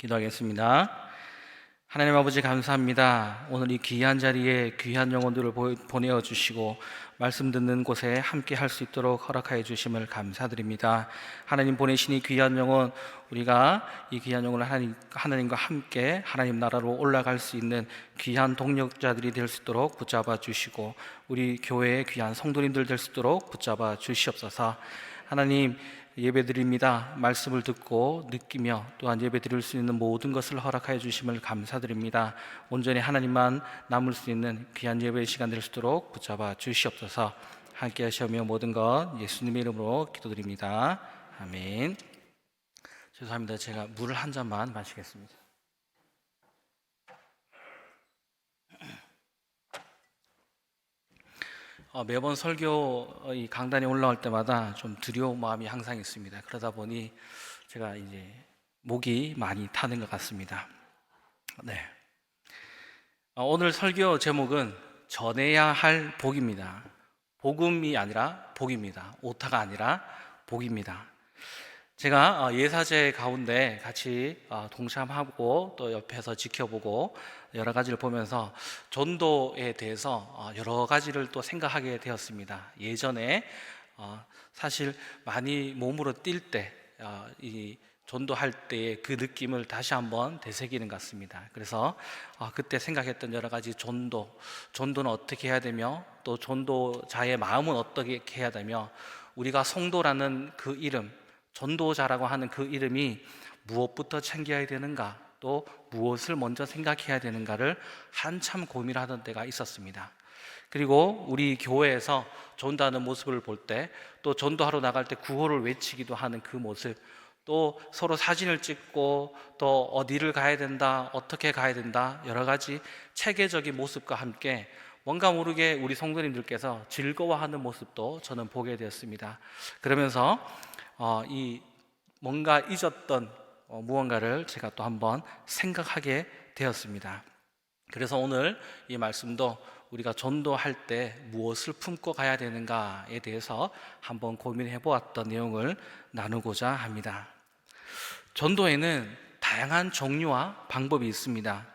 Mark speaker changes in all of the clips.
Speaker 1: 기도하겠습니다. 하나님 아버지 감사합니다. 오늘 이 귀한 자리에 귀한 영혼들을 보내어 주시고 말씀 듣는 곳에 함께 할 수 있도록 허락하여 주심을 감사드립니다. 하나님 보내신 이 귀한 영혼, 우리가 이 귀한 영혼을 하나님과 함께 하나님 나라로 올라갈 수 있는 귀한 동력자들이 될 수 있도록 붙잡아 주시고, 우리 교회의 귀한 성도님들 될 수 있도록 붙잡아 주시옵소서. 하나님, 예배드립니다. 말씀을 듣고 느끼며 또한 예배드릴 수 있는 모든 것을 허락하여 주심을 감사드립니다. 온전히 하나님만 남을 수 있는 귀한 예배의 시간 될 수 있도록 붙잡아 주시옵소서. 함께 하시며 모든 것 예수님의 이름으로 기도드립니다. 아멘. 죄송합니다. 제가 물을 한 잔만 마시겠습니다. 매번 설교 이 강단에 올라올 때마다 좀 두려운 마음이 항상 있습니다. 그러다 보니 제가 이제 목이 많이 타는 것 같습니다. 네. 오늘 설교 제목은 전해야 할 복입니다. 복음이 아니라 복입니다. 오타가 아니라 복입니다. 제가 예사제 가운데 같이 동참하고 또 옆에서 지켜보고 여러 가지를 보면서 전도에 대해서 여러 가지를 또 생각하게 되었습니다. 예전에 사실 많이 몸으로 뛸 때 이 전도할 때의 그 느낌을 다시 한번 되새기는 것 같습니다. 그래서 그때 생각했던 여러 가지 전도는 어떻게 해야 되며, 또 전도자의 마음은 어떻게 해야 되며, 우리가 성도라는 그 이름, 전도자라고 하는 그 이름이 무엇부터 챙겨야 되는가, 또 무엇을 먼저 생각해야 되는가를 한참 고민하던 때가 있었습니다. 그리고 우리 교회에서 전도하는 모습을 볼 때, 또 전도하러 나갈 때 구호를 외치기도 하는 그 모습, 또 서로 사진을 찍고 또 어디를 가야 된다, 어떻게 가야 된다, 여러 가지 체계적인 모습과 함께 뭔가 모르게 우리 성도님들께서 즐거워하는 모습도 저는 보게 되었습니다. 그러면서 이 뭔가 잊었던 무언가를 제가 또 한번 생각하게 되었습니다. 그래서 오늘 이 말씀도 우리가 전도할 때 무엇을 품고 가야 되는가에 대해서 한번 고민해 보았던 내용을 나누고자 합니다. 전도에는 다양한 종류와 방법이 있습니다.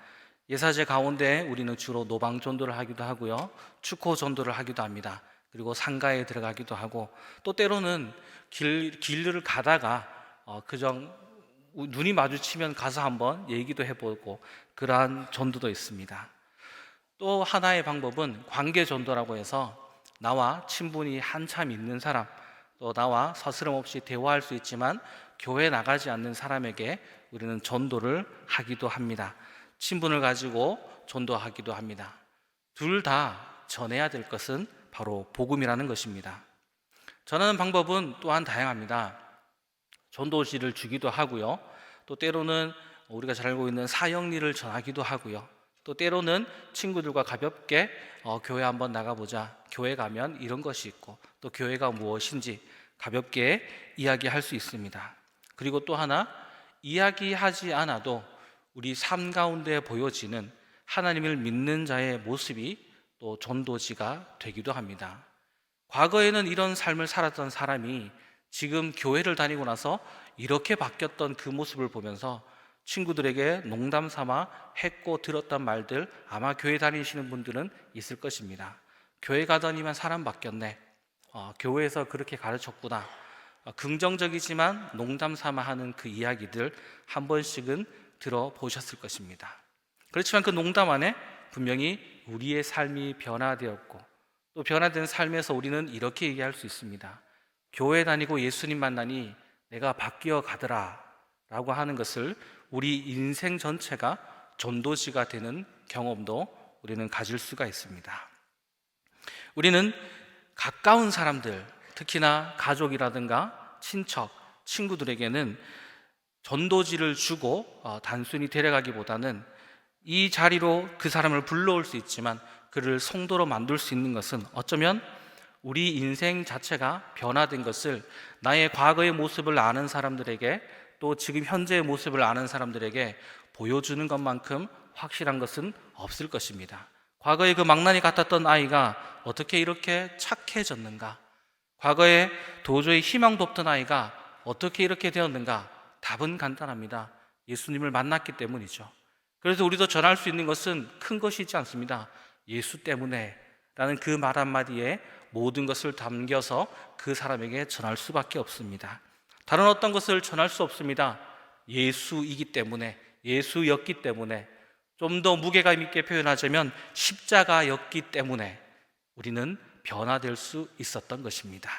Speaker 1: 예사제 가운데 우리는 주로 노방 전도를 하기도 하고요, 축호 전도를 하기도 합니다. 그리고 상가에 들어가기도 하고, 또 때로는 길을 가다가 그저 눈이 마주치면 가서 한번 얘기도 해보고, 그러한 전도도 있습니다. 또 하나의 방법은 관계 전도라고 해서 나와 친분이 한참 있는 사람, 또 나와 서스럼 없이 대화할 수 있지만 교회 나가지 않는 사람에게 우리는 전도를 하기도 합니다. 친분을 가지고 전도하기도 합니다. 둘 다 전해야 될 것은 바로 복음이라는 것입니다. 전하는 방법은 또한 다양합니다. 전도지를 주기도 하고요, 또 때로는 우리가 잘 알고 있는 사형리를 전하기도 하고요, 또 때로는 친구들과 가볍게 교회 한번 나가보자, 교회 가면 이런 것이 있고 또 교회가 무엇인지 가볍게 이야기할 수 있습니다. 그리고 또 하나, 이야기하지 않아도 우리 삶 가운데 보여지는 하나님을 믿는 자의 모습이 또 전도지가 되기도 합니다. 과거에는 이런 삶을 살았던 사람이 지금 교회를 다니고 나서 이렇게 바뀌었던 그 모습을 보면서 친구들에게 농담 삼아 했고 들었던 말들, 아마 교회 다니시는 분들은 있을 것입니다. 교회 가더니만 사람 바뀌었네, 교회에서 그렇게 가르쳤구나, 긍정적이지만 농담 삼아 하는 그 이야기들 한 번씩은 들어보셨을 것입니다. 그렇지만 그 농담 안에 분명히 우리의 삶이 변화되었고, 또 변화된 삶에서 우리는 이렇게 얘기할 수 있습니다. 교회 다니고 예수님 만나니 내가 바뀌어 가더라 라고 하는 것을 우리 인생 전체가 전도지가 되는 경험도 우리는 가질 수가 있습니다. 우리는 가까운 사람들, 특히나 가족이라든가 친척, 친구들에게는 전도지를 주고 단순히 데려가기보다는 이 자리로 그 사람을 불러올 수 있지만 그를 성도로 만들 수 있는 것은 어쩌면 우리 인생 자체가 변화된 것을 나의 과거의 모습을 아는 사람들에게, 또 지금 현재의 모습을 아는 사람들에게 보여주는 것만큼 확실한 것은 없을 것입니다. 과거에 그 망나니 같았던 아이가 어떻게 이렇게 착해졌는가? 과거에 도저히 희망도 없던 아이가 어떻게 이렇게 되었는가? 답은 간단합니다. 예수님을 만났기 때문이죠. 그래서 우리도 전할 수 있는 것은 큰 것이지 않습니다. 예수 때문에 라는 그 말 한마디에 모든 것을 담겨서 그 사람에게 전할 수밖에 없습니다. 다른 어떤 것을 전할 수 없습니다. 예수이기 때문에, 예수였기 때문에, 좀 더 무게감 있게 표현하자면 십자가였기 때문에 우리는 변화될 수 있었던 것입니다.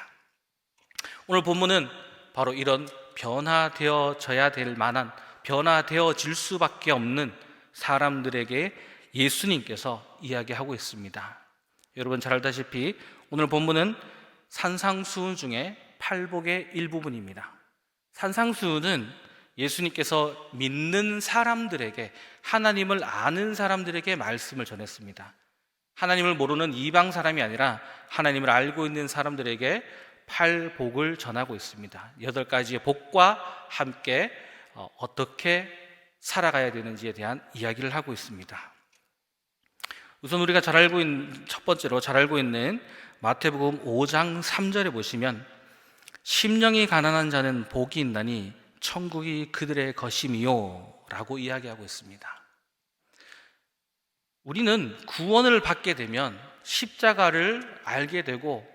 Speaker 1: 오늘 본문은 바로 이런 변화되어져야 될 만한, 변화되어질 수밖에 없는 사람들에게 예수님께서 이야기하고 있습니다. 여러분 잘 알다시피 오늘 본문은 산상수훈 중에 팔복의 일부분입니다. 산상수훈은 예수님께서 믿는 사람들에게, 하나님을 아는 사람들에게 말씀을 전했습니다. 하나님을 모르는 이방 사람이 아니라 하나님을 알고 있는 사람들에게 팔복을 전하고 있습니다. 8가지의 복과 함께 어떻게 살아가야 되는지에 대한 이야기를 하고 있습니다. 우선 우리가 첫 번째로 잘 알고 있는 마태복음 5장 3절에 보시면 심령이 가난한 자는 복이 있나니 천국이 그들의 것임이요 라고 이야기하고 있습니다. 우리는 구원을 받게 되면 십자가를 알게 되고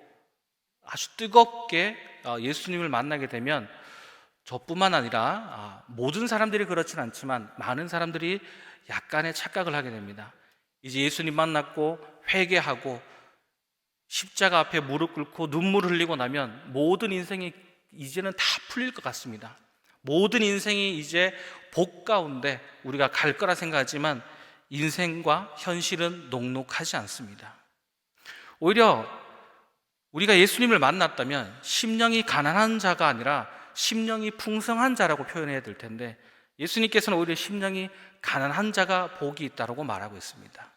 Speaker 1: 아주 뜨겁게 예수님을 만나게 되면 저뿐만 아니라 모든 사람들이 그렇진 않지만 많은 사람들이 약간의 착각을 하게 됩니다. 이제 예수님 만났고 회개하고 십자가 앞에 무릎 꿇고 눈물을 흘리고 나면 모든 인생이 이제는 다 풀릴 것 같습니다. 모든 인생이 이제 복 가운데 우리가 갈 거라 생각하지만 인생과 현실은 녹록하지 않습니다. 오히려 우리가 예수님을 만났다면 심령이 가난한 자가 아니라 심령이 풍성한 자라고 표현해야 될 텐데 예수님께서는 오히려 심령이 가난한 자가 복이 있다고 말하고 있습니다.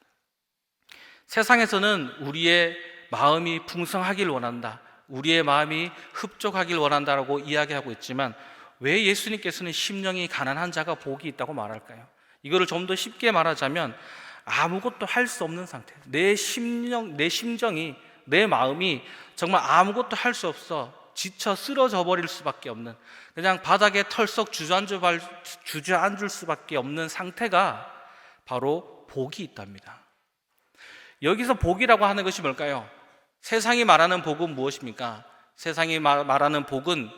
Speaker 1: 세상에서는 우리의 마음이 풍성하길 원한다, 우리의 마음이 흡족하길 원한다라고 이야기하고 있지만 왜 예수님께서는 심령이 가난한 자가 복이 있다고 말할까요? 이거를 좀 더 쉽게 말하자면 아무것도 할 수 없는 상태, 내 심정이, 내 마음이 정말 아무것도 할 수 없어 지쳐 쓰러져 버릴 수밖에 없는, 그냥 바닥에 털썩 주저앉을 수밖에 없는 상태가 바로 복이 있답니다. 여기서 복이라고 하는 것이 뭘까요? 세상이 말하는 복은 무엇입니까? 세상이 말하는 복은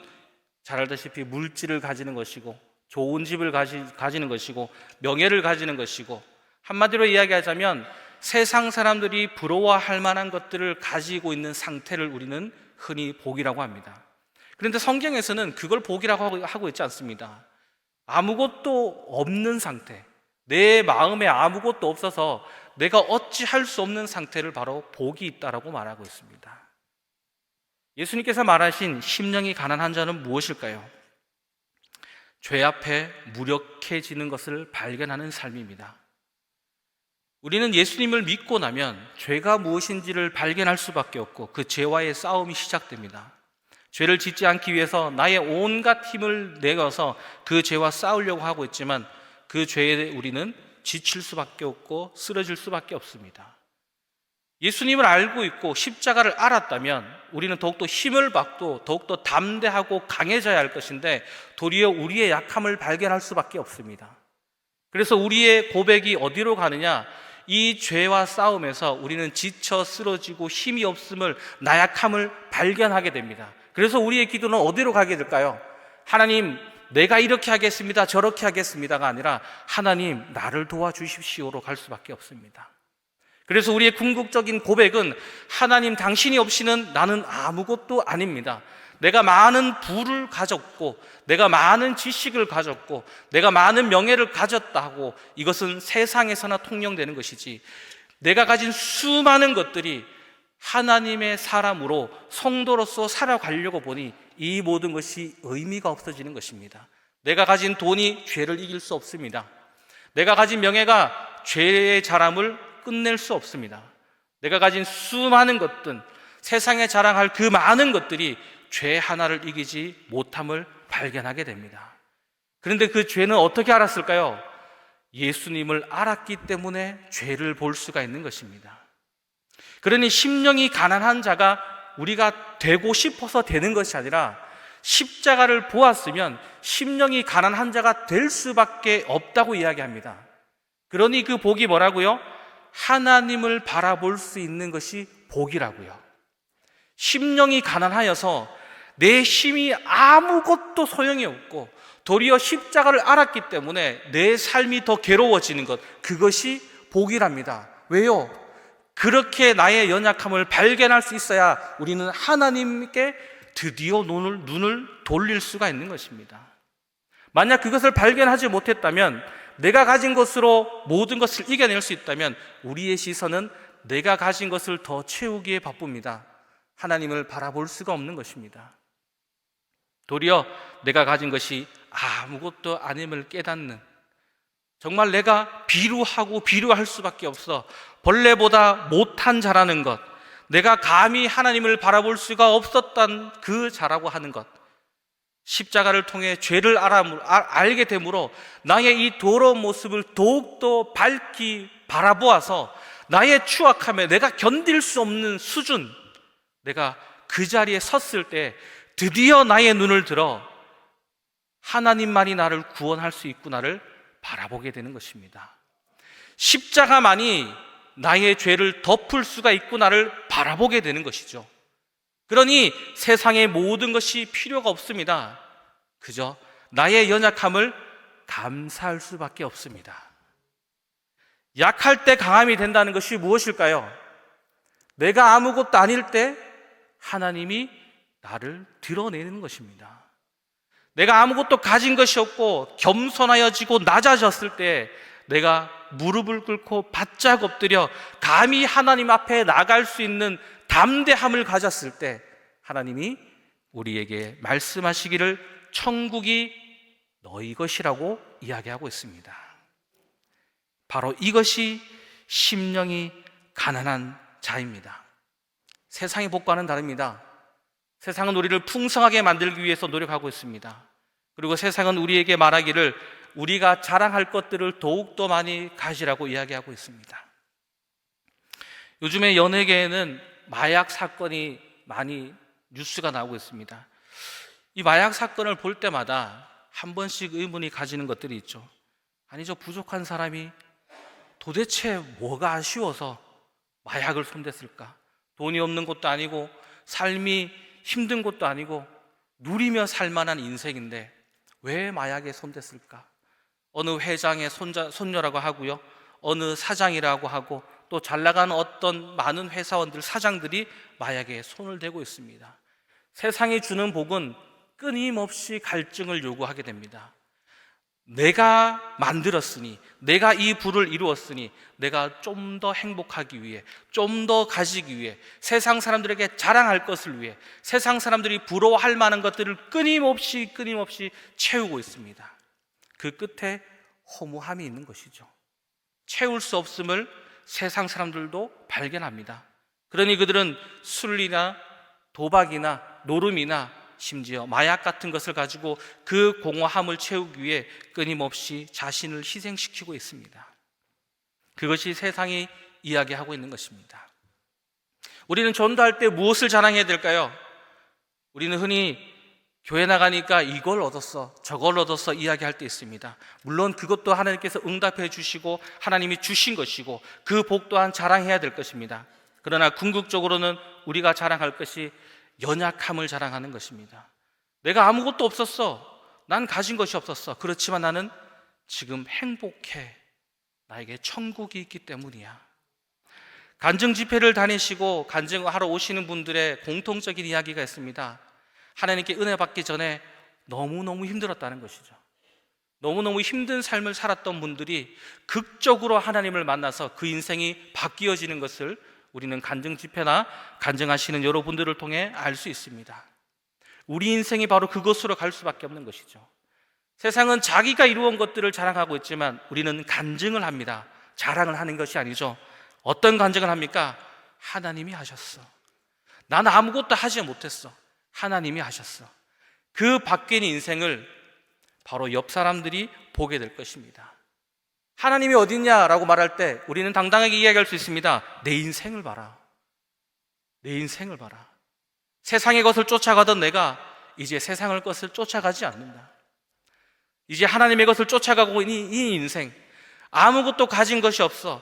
Speaker 1: 잘 알다시피 물질을 가지는 것이고 좋은 집을 가지는 것이고 명예를 가지는 것이고, 한마디로 이야기하자면 세상 사람들이 부러워할 만한 것들을 가지고 있는 상태를 우리는 흔히 복이라고 합니다. 그런데 성경에서는 그걸 복이라고 하고 있지 않습니다. 아무것도 없는 상태, 내 마음에 아무것도 없어서 내가 어찌 할 수 없는 상태를 바로 복이 있다라고 말하고 있습니다. 예수님께서 말하신 심령이 가난한 자는 무엇일까요? 죄 앞에 무력해지는 것을 발견하는 삶입니다. 우리는 예수님을 믿고 나면 죄가 무엇인지를 발견할 수밖에 없고 그 죄와의 싸움이 시작됩니다. 죄를 짓지 않기 위해서 나의 온갖 힘을 내어서 그 죄와 싸우려고 하고 있지만 그 죄에 우리는 지칠 수밖에 없고 쓰러질 수밖에 없습니다. 예수님을 알고 있고 십자가를 알았다면 우리는 더욱더 힘을 받고 더욱더 담대하고 강해져야 할 것인데 도리어 우리의 약함을 발견할 수밖에 없습니다. 그래서 우리의 고백이 어디로 가느냐? 이 죄와 싸움에서 우리는 지쳐 쓰러지고 힘이 없음을, 나약함을 발견하게 됩니다. 그래서 우리의 기도는 어디로 가게 될까요? 하나님, 내가 이렇게 하겠습니다, 저렇게 하겠습니다가 아니라 하나님, 나를 도와주십시오로 갈 수밖에 없습니다. 그래서 우리의 궁극적인 고백은 하나님, 당신이 없이는 나는 아무것도 아닙니다. 내가 많은 부를 가졌고 내가 많은 지식을 가졌고 내가 많은 명예를 가졌다고 이것은 세상에서나 통용되는 것이지, 내가 가진 수많은 것들이 하나님의 사람으로 성도로서 살아가려고 보니 이 모든 것이 의미가 없어지는 것입니다. 내가 가진 돈이 죄를 이길 수 없습니다. 내가 가진 명예가 죄의 자람을 끝낼 수 없습니다. 내가 가진 수많은 것들, 세상에 자랑할 그 많은 것들이 죄 하나를 이기지 못함을 발견하게 됩니다. 그런데 그 죄는 어떻게 알았을까요? 예수님을 알았기 때문에 죄를 볼 수가 있는 것입니다. 그러니 심령이 가난한 자가 우리가 되고 싶어서 되는 것이 아니라 십자가를 보았으면 심령이 가난한 자가 될 수밖에 없다고 이야기합니다. 그러니 그 복이 뭐라고요? 하나님을 바라볼 수 있는 것이 복이라고요. 심령이 가난하여서 내 힘이 아무것도 소용이 없고 도리어 십자가를 알았기 때문에 내 삶이 더 괴로워지는 것, 그것이 복이랍니다. 왜요? 그렇게 나의 연약함을 발견할 수 있어야 우리는 하나님께 드디어 눈을 돌릴 수가 있는 것입니다. 만약 그것을 발견하지 못했다면, 내가 가진 것으로 모든 것을 이겨낼 수 있다면 우리의 시선은 내가 가진 것을 더 채우기에 바쁩니다. 하나님을 바라볼 수가 없는 것입니다. 도리어 내가 가진 것이 아무것도 아님을 깨닫는, 정말 내가 비루할 수밖에 없어 벌레보다 못한 자라는 것, 내가 감히 하나님을 바라볼 수가 없었던 그 자라고 하는 것, 십자가를 통해 죄를 알게 되므로 나의 이 더러운 모습을 더욱더 밝히 바라보아서 나의 추악함에 내가 견딜 수 없는 수준, 내가 그 자리에 섰을 때 드디어 나의 눈을 들어 하나님만이 나를 구원할 수 있구나를 바라보게 되는 것입니다. 십자가만이 나의 죄를 덮을 수가 있구나를 바라보게 되는 것이죠. 그러니 세상의 모든 것이 필요가 없습니다. 그저 나의 연약함을 감사할 수밖에 없습니다. 약할 때 강함이 된다는 것이 무엇일까요? 내가 아무것도 아닐 때 하나님이 나를 드러내는 것입니다. 내가 아무것도 가진 것이 없고 겸손하여지고 낮아졌을 때 내가 무릎을 꿇고 바짝 엎드려 감히 하나님 앞에 나갈 수 있는 담대함을 가졌을 때 하나님이 우리에게 말씀하시기를 천국이 너희 것이라고 이야기하고 있습니다. 바로 이것이 심령이 가난한 자입니다. 세상의 복과는 다릅니다. 세상은 우리를 풍성하게 만들기 위해서 노력하고 있습니다. 그리고 세상은 우리에게 말하기를 우리가 자랑할 것들을 더욱더 많이 가지라고 이야기하고 있습니다. 요즘에 연예계에는 마약 사건이 많이 뉴스가 나오고 있습니다. 이 마약 사건을 볼 때마다 한 번씩 의문이 가지는 것들이 있죠. 아니, 저 부족한 사람이 도대체 뭐가 아쉬워서 마약을 손댔을까? 돈이 없는 것도 아니고 삶이 힘든 것도 아니고 누리며 살만한 인생인데 왜 마약에 손댔을까? 어느 회장의 손녀라고 하고요, 어느 사장이라고 하고 또 잘나가는 어떤 많은 회사원들, 사장들이 마약에 손을 대고 있습니다. 세상이 주는 복은 끊임없이 갈증을 요구하게 됩니다. 내가 만들었으니, 내가 이 부를 이루었으니 내가 좀 더 행복하기 위해, 좀 더 가지기 위해, 세상 사람들에게 자랑할 것을 위해 세상 사람들이 부러워할 만한 것들을 끊임없이 채우고 있습니다. 그 끝에 허무함이 있는 것이죠. 채울 수 없음을 세상 사람들도 발견합니다. 그러니 그들은 술이나 도박이나 노름이나 심지어 마약 같은 것을 가지고 그 공허함을 채우기 위해 끊임없이 자신을 희생시키고 있습니다. 그것이 세상이 이야기하고 있는 것입니다. 우리는 전도할 때 무엇을 자랑해야 될까요? 우리는 흔히 교회 나가니까 이걸 얻었어, 저걸 얻었어 이야기할 때 있습니다. 물론 그것도 하나님께서 응답해 주시고 하나님이 주신 것이고 그 복 또한 자랑해야 될 것입니다. 그러나 궁극적으로는 우리가 자랑할 것이 연약함을 자랑하는 것입니다. 내가 아무것도 없었어, 난 가진 것이 없었어, 그렇지만 나는 지금 행복해, 나에게 천국이 있기 때문이야. 간증 집회를 다니시고 간증하러 오시는 분들의 공통적인 이야기가 있습니다. 하나님께 은혜 받기 전에 너무너무 힘들었다는 것이죠. 너무너무 힘든 삶을 살았던 분들이 극적으로 하나님을 만나서 그 인생이 바뀌어지는 것을 우리는 간증 집회나 간증하시는 여러분들을 통해 알 수 있습니다. 우리 인생이 바로 그것으로 갈 수밖에 없는 것이죠. 세상은 자기가 이루어온 것들을 자랑하고 있지만 우리는 간증을 합니다. 자랑을 하는 것이 아니죠. 어떤 간증을 합니까? 하나님이 하셨어. 나는 아무것도 하지 못했어. 하나님이 하셨어. 그 바뀐 인생을 바로 옆 사람들이 보게 될 것입니다. 하나님이 어딨냐라고 말할 때 우리는 당당하게 이야기할 수 있습니다. 내 인생을 봐라. 내 인생을 봐라. 세상의 것을 쫓아가던 내가 이제 세상의 것을 쫓아가지 않는다. 이제 하나님의 것을 쫓아가고 있는 이 인생, 아무것도 가진 것이 없어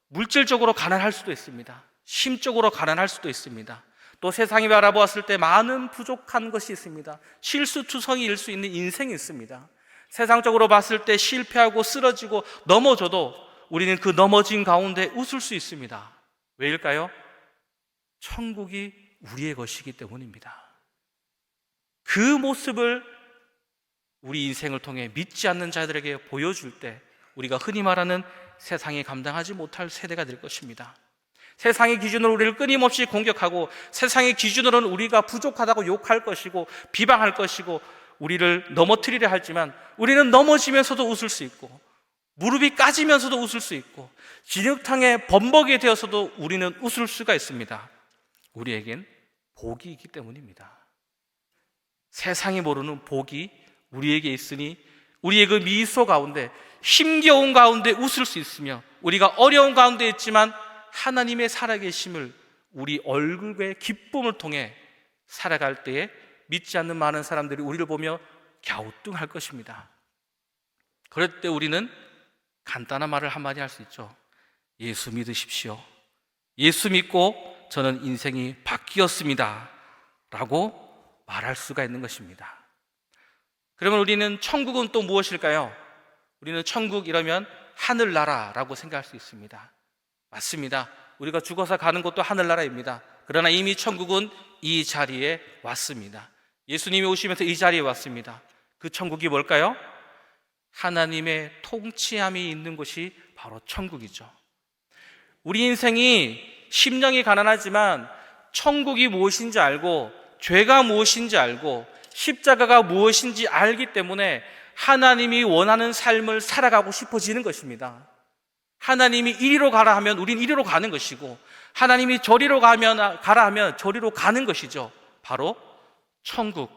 Speaker 1: 물질적으로 가난할 수도 있습니다. 심적으로 가난할 수도 있습니다. 또 세상이 바라보았을 때 많은 부족한 것이 있습니다. 실수투성이일 수 있는 인생이 있습니다. 세상적으로 봤을 때 실패하고 쓰러지고 넘어져도 우리는 그 넘어진 가운데 웃을 수 있습니다. 왜일까요? 천국이 우리의 것이기 때문입니다. 그 모습을 우리 인생을 통해 믿지 않는 자들에게 보여줄 때 우리가 흔히 말하는 세상이 감당하지 못할 세대가 될 것입니다. 세상의 기준으로 우리를 끊임없이 공격하고 세상의 기준으로는 우리가 부족하다고 욕할 것이고 비방할 것이고 우리를 넘어뜨리려 하지만 우리는 넘어지면서도 웃을 수 있고 무릎이 까지면서도 웃을 수 있고 진흙탕에 범벅이 되어서도 우리는 웃을 수가 있습니다. 우리에겐 복이 있기 때문입니다. 세상이 모르는 복이 우리에게 있으니 우리의 그 미소 가운데 힘겨운 가운데 웃을 수 있으며 우리가 어려운 가운데 있지만 하나님의 살아계심을 우리 얼굴의 기쁨을 통해 살아갈 때에 믿지 않는 많은 사람들이 우리를 보며 갸우뚱할 것입니다. 그럴 때 우리는 간단한 말을 한마디 할 수 있죠. 예수 믿으십시오. 예수 믿고 저는 인생이 바뀌었습니다 라고 말할 수가 있는 것입니다. 그러면 우리는 천국은 또 무엇일까요? 우리는 천국 이러면 하늘나라라고 생각할 수 있습니다. 맞습니다. 우리가 죽어서 가는 곳도 하늘나라입니다. 그러나 이미 천국은 이 자리에 왔습니다. 예수님이 오시면서 이 자리에 왔습니다. 그 천국이 뭘까요? 하나님의 통치함이 있는 곳이 바로 천국이죠. 우리 인생이 심령이 가난하지만 천국이 무엇인지 알고 죄가 무엇인지 알고 십자가가 무엇인지 알기 때문에 하나님이 원하는 삶을 살아가고 싶어지는 것입니다. 하나님이 이리로 가라 하면 우린 이리로 가는 것이고 하나님이 저리로 가라 하면 저리로 가는 것이죠. 바로 천국,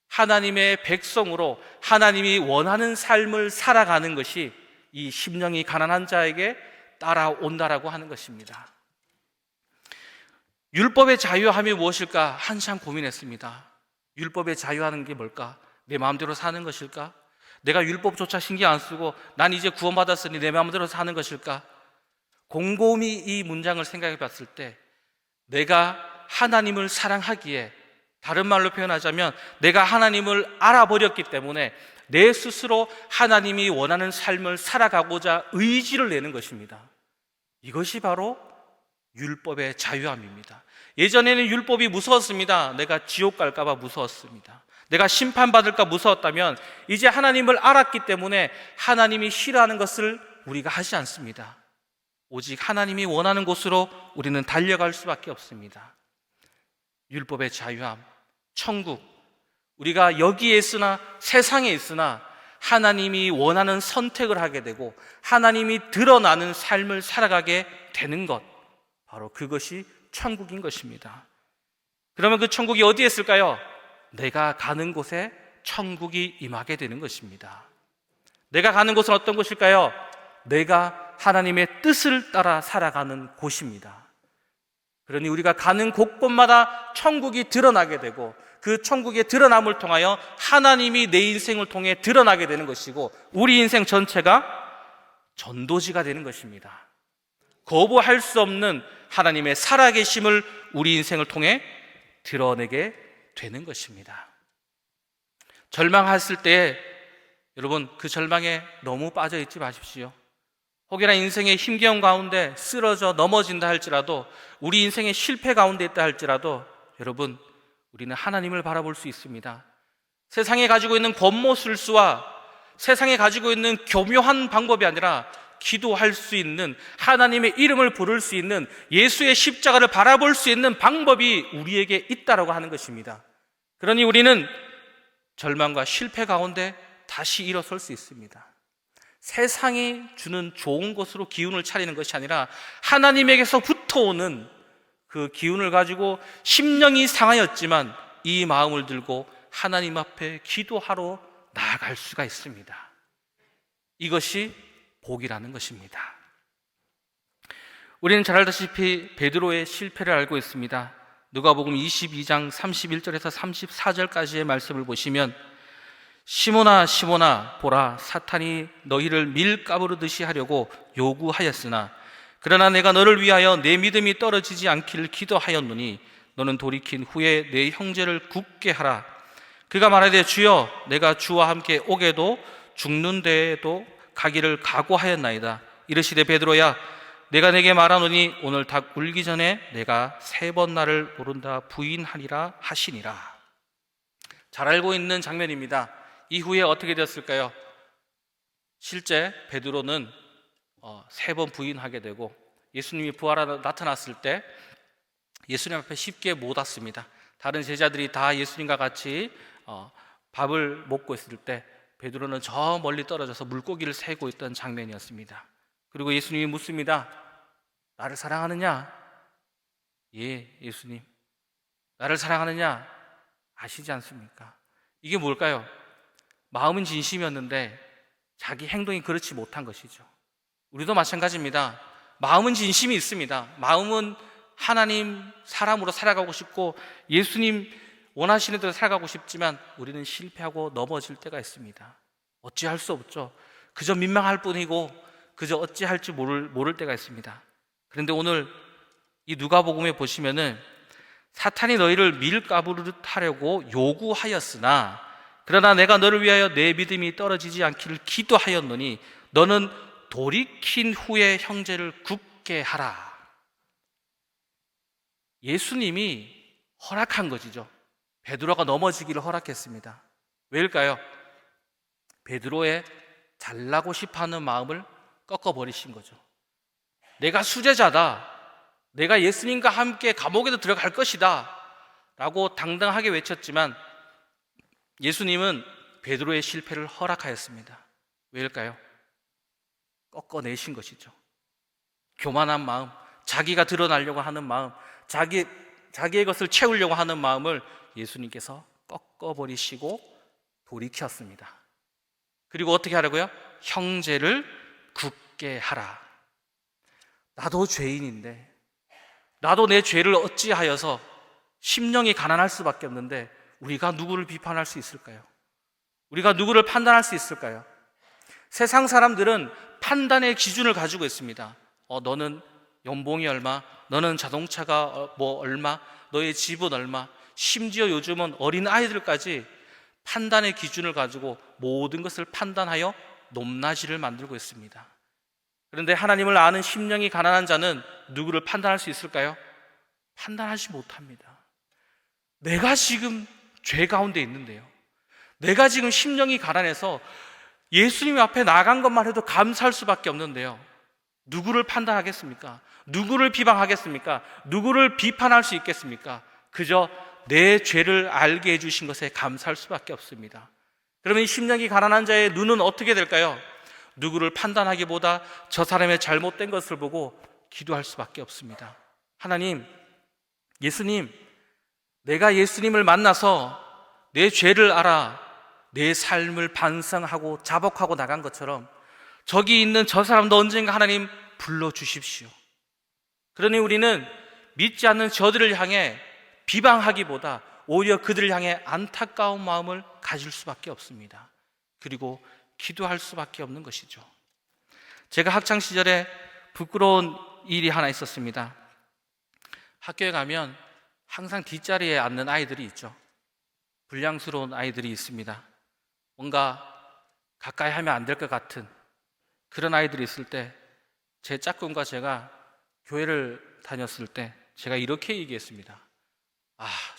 Speaker 1: 하나님의 백성으로 하나님이 원하는 삶을 살아가는 것이 이 심령이 가난한 자에게 따라온다라고 하는 것입니다. 율법의 자유함이 무엇일까 한참 고민했습니다. 율법의 자유하는 게 뭘까? 내 마음대로 사는 것일까? 내가 율법조차 신경 안 쓰고 난 이제 구원받았으니 내 마음대로 사는 것일까? 곰곰이 이 문장을 생각해 봤을 때 내가 하나님을 사랑하기에, 다른 말로 표현하자면 내가 하나님을 알아버렸기 때문에 내 스스로 하나님이 원하는 삶을 살아가고자 의지를 내는 것입니다. 이것이 바로 율법의 자유함입니다. 예전에는 율법이 무서웠습니다. 내가 지옥 갈까 봐 무서웠습니다. 내가 심판받을까 무서웠다면 이제 하나님을 알았기 때문에 하나님이 싫어하는 것을 우리가 하지 않습니다. 오직 하나님이 원하는 곳으로 우리는 달려갈 수밖에 없습니다. 율법의 자유함, 천국, 우리가 여기에 있으나 세상에 있으나 하나님이 원하는 선택을 하게 되고 하나님이 드러나는 삶을 살아가게 되는 것, 바로 그것이 천국인 것입니다. 그러면 그 천국이 어디에 있을까요? 내가 가는 곳에 천국이 임하게 되는 것입니다. 내가 가는 곳은 어떤 곳일까요? 내가 하나님의 뜻을 따라 살아가는 곳입니다. 그러니 우리가 가는 곳곳마다 천국이 드러나게 되고 그 천국의 드러남을 통하여 하나님이 내 인생을 통해 드러나게 되는 것이고 우리 인생 전체가 전도지가 되는 것입니다. 거부할 수 없는 하나님의 살아계심을 우리 인생을 통해 드러내게 되는 것입니다. 절망했을 때 여러분 그 절망에 너무 빠져 있지 마십시오. 혹여나 인생의 힘겨운 가운데 쓰러져 넘어진다 할지라도 우리 인생의 실패 가운데 있다 할지라도 여러분 우리는 하나님을 바라볼 수 있습니다. 세상에 가지고 있는 권모술수와 세상에 가지고 있는 교묘한 방법이 아니라 기도할 수 있는, 하나님의 이름을 부를 수 있는, 예수의 십자가를 바라볼 수 있는 방법이 우리에게 있다라고 하는 것입니다. 그러니 우리는 절망과 실패 가운데 다시 일어설 수 있습니다. 세상이 주는 좋은 것으로 기운을 차리는 것이 아니라 하나님에게서부터 오는 그 기운을 가지고 심령이 상하였지만 이 마음을 들고 하나님 앞에 기도하러 나아갈 수가 있습니다. 이것이 복이라는 것입니다. 우리는 잘 알다시피 베드로의 실패를 알고 있습니다. 누가복음 22장 31절에서 34절까지의 말씀을 보시면 시몬아 시몬아 보라 사탄이 너희를 밀가부르듯이 하려고 요구하였으나 그러나 내가 너를 위하여 내 믿음이 떨어지지 않기를 기도하였노니 너는 돌이킨 후에 내 형제를 굳게 하라. 그가 말하되 주여 내가 주와 함께 오게도 죽는 데에도 가기를 각오하였나이다. 이르시되 베드로야 내가 내게 말하노니 오늘 닭 울기 전에 내가 3번 나를 모른다 부인하리라 하시니라. 잘 알고 있는 장면입니다. 이후에 어떻게 되었을까요? 실제 베드로는 3번 부인하게 되고 예수님이 부활하다 나타났을 때 예수님 앞에 쉽게 못 왔습니다. 다른 제자들이 다 예수님과 같이 밥을 먹고 있을 때 베드로는 저 멀리 떨어져서 물고기를 세고 있던 장면이었습니다. 그리고 예수님이 묻습니다. 나를 사랑하느냐? 예, 예수님. 나를 사랑하느냐? 아시지 않습니까? 이게 뭘까요? 마음은 진심이었는데 자기 행동이 그렇지 못한 것이죠. 우리도 마찬가지입니다. 마음은 진심이 있습니다. 마음은 하나님 사람으로 살아가고 싶고 예수님 원하시는 대로 살아가고 싶지만 우리는 실패하고 넘어질 때가 있습니다. 어찌할 수 없죠. 그저 민망할 뿐이고 그저 어찌할지 모를 때가 있습니다. 그런데 오늘 이 누가복음에 보시면은 사탄이 너희를 밀가부르듯 하려고 요구하였으나 그러나 내가 너를 위하여 내 믿음이 떨어지지 않기를 기도하였노니 너는 돌이킨 후에 형제를 굳게 하라. 예수님이 허락한 것이죠. 베드로가 넘어지기를 허락했습니다. 왜일까요? 베드로의 잘나고 싶어하는 마음을 꺾어버리신 거죠. 내가 수제자다, 내가 예수님과 함께 감옥에도 들어갈 것이다 라고 당당하게 외쳤지만 예수님은 베드로의 실패를 허락하였습니다. 왜일까요? 꺾어내신 것이죠. 교만한 마음, 자기가 드러나려고 하는 마음, 자기의 것을 채우려고 하는 마음을 예수님께서 꺾어버리시고 돌이켰습니다. 그리고 어떻게 하라고요? 형제를 굳게 하라. 나도 죄인인데 나도 내 죄를 어찌하여서 심령이 가난할 수밖에 없는데 우리가 누구를 비판할 수 있을까요? 우리가 누구를 판단할 수 있을까요? 세상 사람들은 판단의 기준을 가지고 있습니다. 너는 연봉이 얼마, 너는 자동차가 얼마, 너의 집은 얼마, 심지어 요즘은 어린 아이들까지 판단의 기준을 가지고 모든 것을 판단하여 높낮이를 만들고 있습니다. 그런데 하나님을 아는 심령이 가난한 자는 누구를 판단할 수 있을까요? 판단하지 못합니다. 내가 지금 죄 가운데 있는데요, 내가 지금 심령이 가난해서 예수님 앞에 나간 것만 해도 감사할 수밖에 없는데요, 누구를 판단하겠습니까? 누구를 비방하겠습니까? 누구를 비판할 수 있겠습니까? 그저 내 죄를 알게 해주신 것에 감사할 수밖에 없습니다. 그러면 이 심령이 가난한 자의 눈은 어떻게 될까요? 누구를 판단하기보다 저 사람의 잘못된 것을 보고 기도할 수밖에 없습니다. 하나님, 예수님, 내가 예수님을 만나서 내 죄를 알아 내 삶을 반성하고 자복하고 나간 것처럼 저기 있는 저 사람도 언젠가 하나님 불러주십시오. 그러니 우리는 믿지 않는 저들을 향해 비방하기보다 오히려 그들을 향해 안타까운 마음을 가질 수밖에 없습니다. 그리고 기도할 수밖에 없는 것이죠. 제가 학창시절에 부끄러운 일이 하나 있었습니다. 학교에 가면 항상 뒷자리에 앉는 아이들이 있죠. 불량스러운 아이들이 있습니다. 뭔가 가까이 하면 안 될 것 같은 그런 아이들이 있을 때 제 짝꿍과 제가 교회를 다녔을 때 제가 이렇게 얘기했습니다.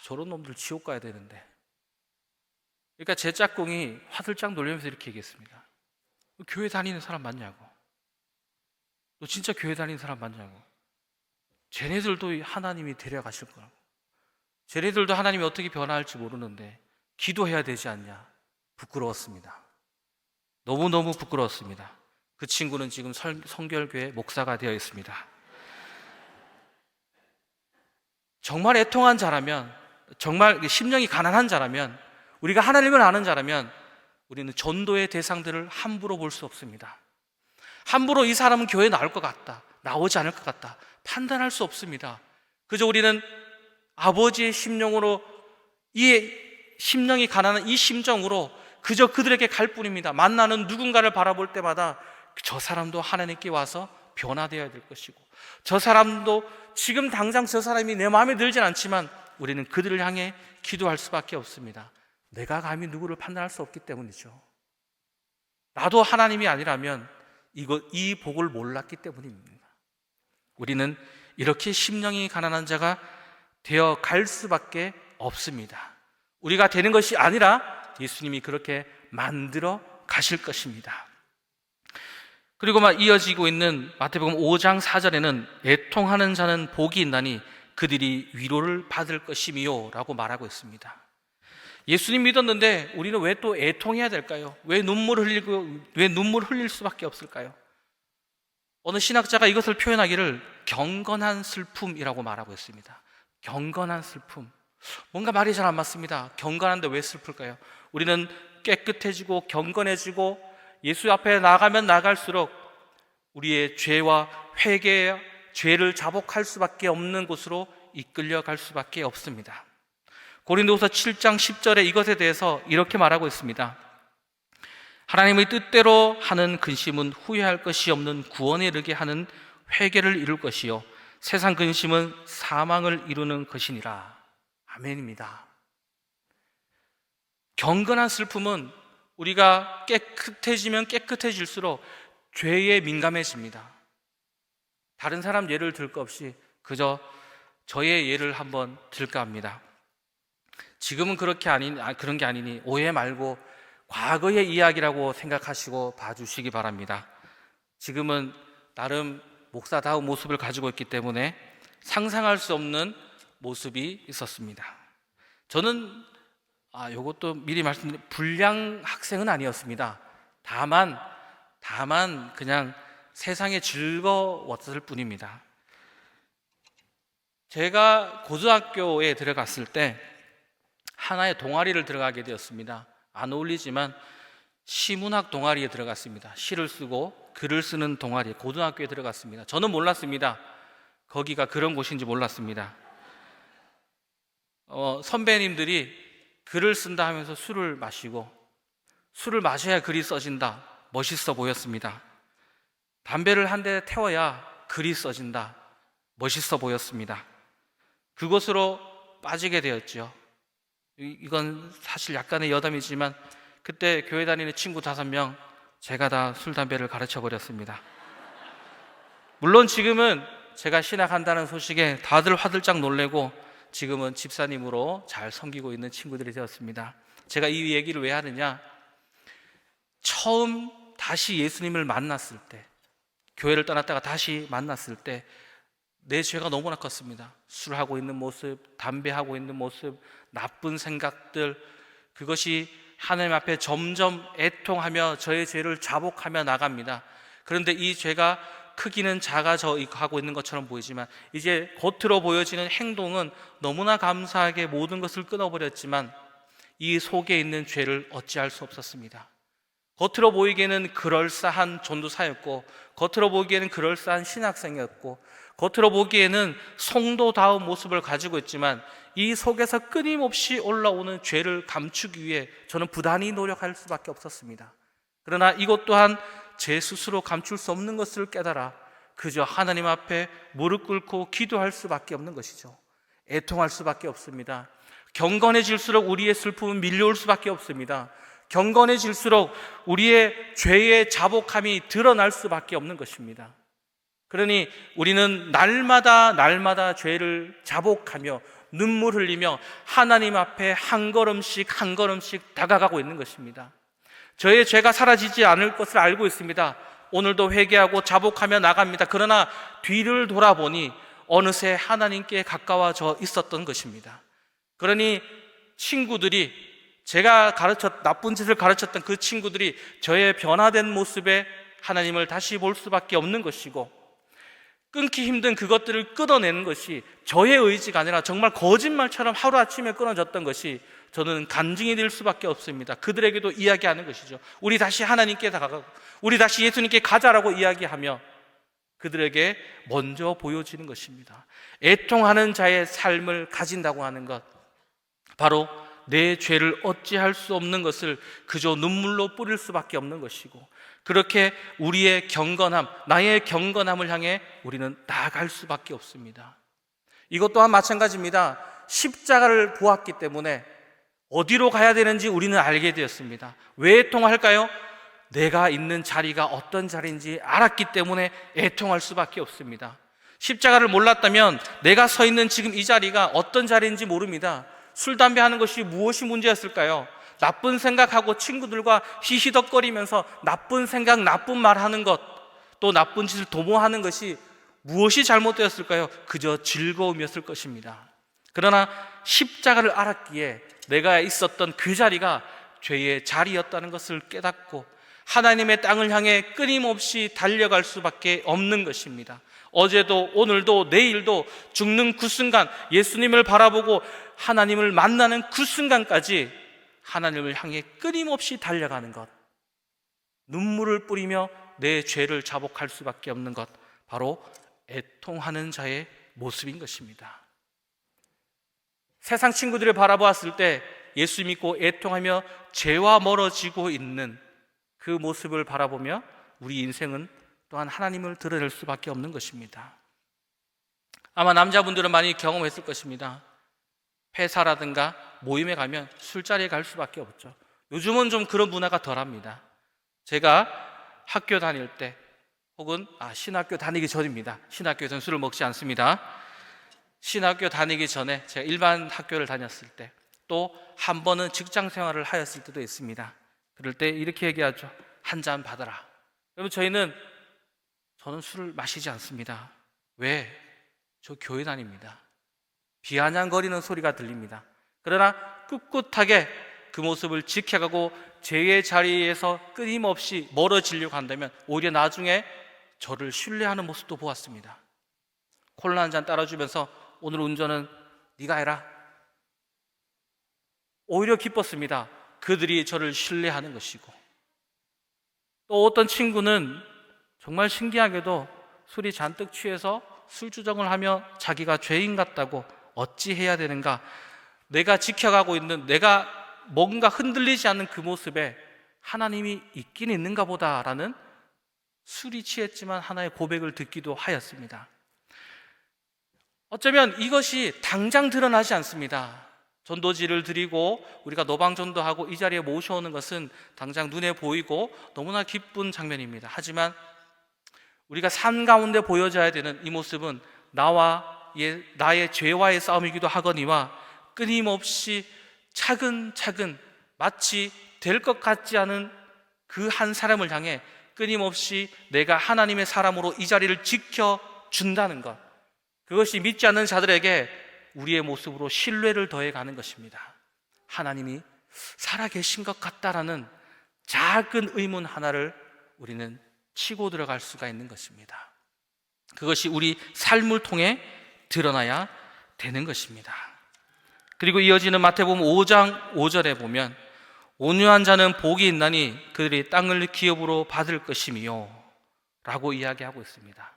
Speaker 1: 저런 놈들 지옥 가야 되는데. 그러니까 제 짝꿍이 화들짝 놀면서 이렇게 얘기했습니다. 교회 다니는 사람 맞냐고. 너 진짜 교회 다니는 사람 맞냐고. 쟤네들도 하나님이 데려가실 거라고. 쟤네들도 하나님이 어떻게 변화할지 모르는데 기도해야 되지 않냐. 부끄러웠습니다. 너무너무 부끄러웠습니다. 그 친구는 지금 성결교회 목사가 되어 있습니다. 정말 애통한 자라면, 정말 심령이 가난한 자라면, 우리가 하나님을 아는 자라면 우리는 전도의 대상들을 함부로 볼 수 없습니다. 함부로 이 사람은 교회에 나올 것 같다, 나오지 않을 것 같다 판단할 수 없습니다. 그저 우리는 아버지의 심령으로, 이 심령이 가난한 이 심정으로 그저 그들에게 갈 뿐입니다. 만나는 누군가를 바라볼 때마다 저 사람도 하나님께 와서 변화되어야 될 것이고, 저 사람도 지금 당장 저 사람이 내 마음에 들진 않지만 우리는 그들을 향해 기도할 수밖에 없습니다. 내가 감히 누구를 판단할 수 없기 때문이죠. 나도 하나님이 아니라면 이 복을 몰랐기 때문입니다. 우리는 이렇게 심령이 가난한 자가 되어 갈 수밖에 없습니다. 우리가 되는 것이 아니라 예수님이 그렇게 만들어 가실 것입니다. 그리고 이어지고 있는 마태복음 5장 4절에는 애통하는 자는 복이 있나니 그들이 위로를 받을 것이미요 라고 말하고 있습니다. 예수님 믿었는데 우리는 왜 또 애통해야 될까요? 왜 눈물을 흘릴 수밖에 없을까요? 어느 신학자가 이것을 표현하기를 경건한 슬픔이라고 말하고 있습니다. 경건한 슬픔. 뭔가 말이 잘 안 맞습니다. 경건한데 왜 슬플까요? 우리는 깨끗해지고 경건해지고 예수 앞에 나가면 나갈수록 우리의 죄와 회개, 죄를 자복할 수밖에 없는 곳으로 이끌려 갈 수밖에 없습니다. 고린도후서 7장 10절에 이것에 대해서 이렇게 말하고 있습니다. 하나님의 뜻대로 하는 근심은 후회할 것이 없는 구원에 이르게 하는 회개를 이룰 것이요 세상 근심은 사망을 이루는 것이니라. 아멘입니다. 경건한 슬픔은 우리가 깨끗해지면 깨끗해질수록 죄에 민감해집니다. 다른 사람 예를 들 것 없이 그저 저의 예를 한번 들까 합니다. 지금은 그런 게 아니니 오해 말고 과거의 이야기라고 생각하시고 봐주시기 바랍니다. 지금은 나름 목사다운 모습을 가지고 있기 때문에 상상할 수 없는 모습이 있었습니다. 저는 요것도 미리 말씀드리면 불량 학생은 아니었습니다. 다만 그냥 세상에 즐거웠을 뿐입니다. 제가 고등학교에 들어갔을 때 하나의 동아리를 들어가게 되었습니다. 안 어울리지만 시문학 동아리에 들어갔습니다. 시를 쓰고 글을 쓰는 동아리, 고등학교에 들어갔습니다. 저는 몰랐습니다. 거기가 그런 곳인지 몰랐습니다. 선배님들이 글을 쓴다 하면서 술을 마시고, 술을 마셔야 글이 써진다, 멋있어 보였습니다. 담배를 한 대 태워야 글이 써진다, 멋있어 보였습니다. 그곳으로 빠지게 되었죠. 이건 사실 약간의 여담이지만 그때 교회 다니는 친구 5명 제가 다 술, 담배를 가르쳐 버렸습니다. 물론 지금은 제가 신학한다는 소식에 다들 화들짝 놀래고 지금은 집사님으로 잘 섬기고 있는 친구들이 되었습니다. 제가 이 얘기를 왜 하느냐, 처음 다시 예수님을 만났을 때, 교회를 떠났다가 다시 만났을 때 내 죄가 너무나 컸습니다. 술하고 있는 모습, 담배하고 있는 모습, 나쁜 생각들, 그것이 하나님 앞에 점점 애통하며 저의 죄를 자복하며 나갑니다. 그런데 이 죄가 크기는 작아져 가고 있는 것처럼 보이지만 이제 겉으로 보여지는 행동은 너무나 감사하게 모든 것을 끊어버렸지만 이 속에 있는 죄를 어찌할 수 없었습니다. 겉으로 보이기에는 그럴싸한 전도사였고, 겉으로 보기에는 그럴싸한 신학생이었고, 겉으로 보기에는 성도다운 모습을 가지고 있지만 이 속에서 끊임없이 올라오는 죄를 감추기 위해 저는 부단히 노력할 수밖에 없었습니다. 그러나 이것 또한 제 스스로 감출 수 없는 것을 깨달아 그저 하나님 앞에 무릎 꿇고 기도할 수밖에 없는 것이죠. 애통할 수밖에 없습니다. 경건해질수록 우리의 슬픔은 밀려올 수밖에 없습니다. 경건해질수록 우리의 죄의 자복함이 드러날 수밖에 없는 것입니다. 그러니 우리는 날마다 죄를 자복하며 눈물 흘리며 하나님 앞에 한 걸음씩 한 걸음씩 다가가고 있는 것입니다. 저의 죄가 사라지지 않을 것을 알고 있습니다. 오늘도 회개하고 자복하며 나갑니다. 그러나 뒤를 돌아보니 어느새 하나님께 가까워져 있었던 것입니다. 그러니 친구들이, 제가 나쁜 짓을 가르쳤던 그 친구들이 저의 변화된 모습에 하나님을 다시 볼 수밖에 없는 것이고, 끊기 힘든 그것들을 끊어내는 것이 저의 의지가 아니라 정말 거짓말처럼 하루아침에 끊어졌던 것이 저는 간증이 될 수밖에 없습니다. 그들에게도 이야기하는 것이죠. 우리 다시 하나님께 다가가고 우리 다시 예수님께 가자라고 이야기하며 그들에게 먼저 보여지는 것입니다. 애통하는 자의 삶을 가진다고 하는 것, 바로 내 죄를 어찌할 수 없는 것을 그저 눈물로 뿌릴 수밖에 없는 것이고, 그렇게 우리의 경건함, 나의 경건함을 향해 우리는 나아갈 수밖에 없습니다. 이것 또한 마찬가지입니다. 십자가를 보았기 때문에 어디로 가야 되는지 우리는 알게 되었습니다. 왜 애통할까요? 내가 있는 자리가 어떤 자리인지 알았기 때문에 애통할 수밖에 없습니다. 십자가를 몰랐다면 내가 서 있는 지금 이 자리가 어떤 자리인지 모릅니다. 술, 담배 하는 것이 무엇이 문제였을까요? 나쁜 생각하고 친구들과 히히덕거리면서 나쁜 생각, 나쁜 말 하는 것, 또 나쁜 짓을 도모하는 것이 무엇이 잘못되었을까요? 그저 즐거움이었을 것입니다. 그러나 십자가를 알았기에 내가 있었던 그 자리가 죄의 자리였다는 것을 깨닫고 하나님의 땅을 향해 끊임없이 달려갈 수밖에 없는 것입니다. 어제도 오늘도 내일도 죽는 그 순간, 예수님을 바라보고 하나님을 만나는 그 순간까지 하나님을 향해 끊임없이 달려가는 것, 눈물을 뿌리며 내 죄를 자복할 수밖에 없는 것, 바로 애통하는 자의 모습인 것입니다. 세상 친구들을 바라보았을 때 예수 믿고 애통하며 죄와 멀어지고 있는 그 모습을 바라보며 우리 인생은 또한 하나님을 드러낼 수밖에 없는 것입니다. 아마 남자분들은 많이 경험했을 것입니다. 회사라든가 모임에 가면 술자리에 갈 수밖에 없죠. 요즘은 좀 그런 문화가 덜합니다. 제가 학교 다닐 때 혹은 신학교 다니기 전입니다. 신학교에서는 술을 먹지 않습니다. 신학교 다니기 전에 제가 일반 학교를 다녔을 때, 또 한 번은 직장 생활을 하였을 때도 있습니다. 그럴 때 이렇게 얘기하죠. 한 잔 받아라. 그러면 저는 술을 마시지 않습니다. 왜? 저 교회 다닙니다. 비아냥거리는 소리가 들립니다. 그러나 꿋꿋하게 그 모습을 지켜가고 죄의 자리에서 끊임없이 멀어지려고 한다면 오히려 나중에 저를 신뢰하는 모습도 보았습니다. 콜라 한 잔 따라주면서 오늘 운전은 네가 해라. 오히려 기뻤습니다. 그들이 저를 신뢰하는 것이고, 또 어떤 친구는 정말 신기하게도 술이 잔뜩 취해서 술주정을 하며 자기가 죄인 같다고 어찌해야 되는가, 내가 지켜가고 있는, 내가 뭔가 흔들리지 않는 그 모습에 하나님이 있긴 있는가 보다라는, 술이 취했지만 하나의 고백을 듣기도 하였습니다. 어쩌면 이것이 당장 드러나지 않습니다. 전도지를 드리고 우리가 노방전도하고 이 자리에 모셔오는 것은 당장 눈에 보이고 너무나 기쁜 장면입니다. 하지만 우리가 삶 가운데 보여져야 되는 이 모습은 나의 죄와의 싸움이기도 하거니와 끊임없이 차근차근 마치 될 것 같지 않은 그 한 사람을 향해 끊임없이 내가 하나님의 사람으로 이 자리를 지켜준다는 것, 그것이 믿지 않는 자들에게 우리의 모습으로 신뢰를 더해가는 것입니다. 하나님이 살아계신 것 같다라는 작은 의문 하나를 우리는 치고 들어갈 수가 있는 것입니다. 그것이 우리 삶을 통해 드러나야 되는 것입니다. 그리고 이어지는 마태복음 5장 5절에 보면 온유한 자는 복이 있나니 그들이 땅을 기업으로 받을 것이며 라고 이야기하고 있습니다.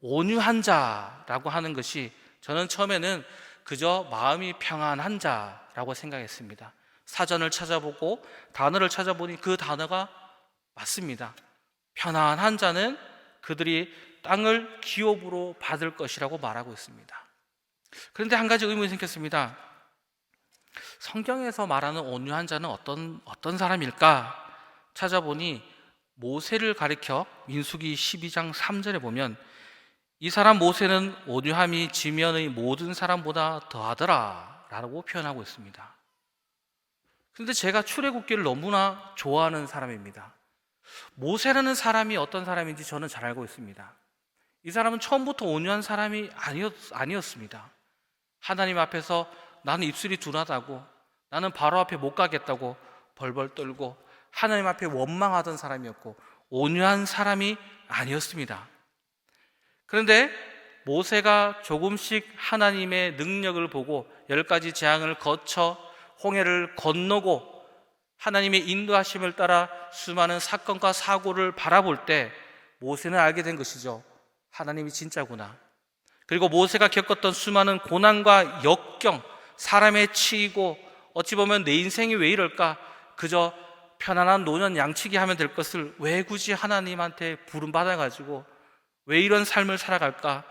Speaker 1: 온유한 자라고 하는 것이 저는 처음에는 그저 마음이 평안한 자라고 생각했습니다. 사전을 찾아보고 단어를 찾아보니 그 단어가 맞습니다. 편안한 자는 그들이 땅을 기업으로 받을 것이라고 말하고 있습니다. 그런데 한 가지 의문이 생겼습니다. 성경에서 말하는 온유한 자는 어떤 사람일까? 찾아보니 모세를 가리켜 민수기 12장 3절에 보면 이 사람 모세는 온유함이 지면의 모든 사람보다 더하더라 라고 표현하고 있습니다. 그런데 제가 출애굽기를 너무나 좋아하는 사람입니다. 모세라는 사람이 어떤 사람인지 저는 잘 알고 있습니다. 이 사람은 처음부터 온유한 사람이 아니었습니다. 하나님 앞에서 나는 입술이 둔하다고, 나는 바로 앞에 못 가겠다고 벌벌 떨고 하나님 앞에 원망하던 사람이었고 온유한 사람이 아니었습니다. 그런데 모세가 조금씩 하나님의 능력을 보고 10가지 재앙을 거쳐 홍해를 건너고 하나님의 인도하심을 따라 수많은 사건과 사고를 바라볼 때 모세는 알게 된 것이죠. 하나님이 진짜구나. 그리고 모세가 겪었던 수많은 고난과 역경, 사람에 치이고 어찌 보면 내 인생이 왜 이럴까? 그저 편안한 노년 양치기 하면 될 것을 왜 굳이 하나님한테 부름받아가지고 왜 이런 삶을 살아갈까?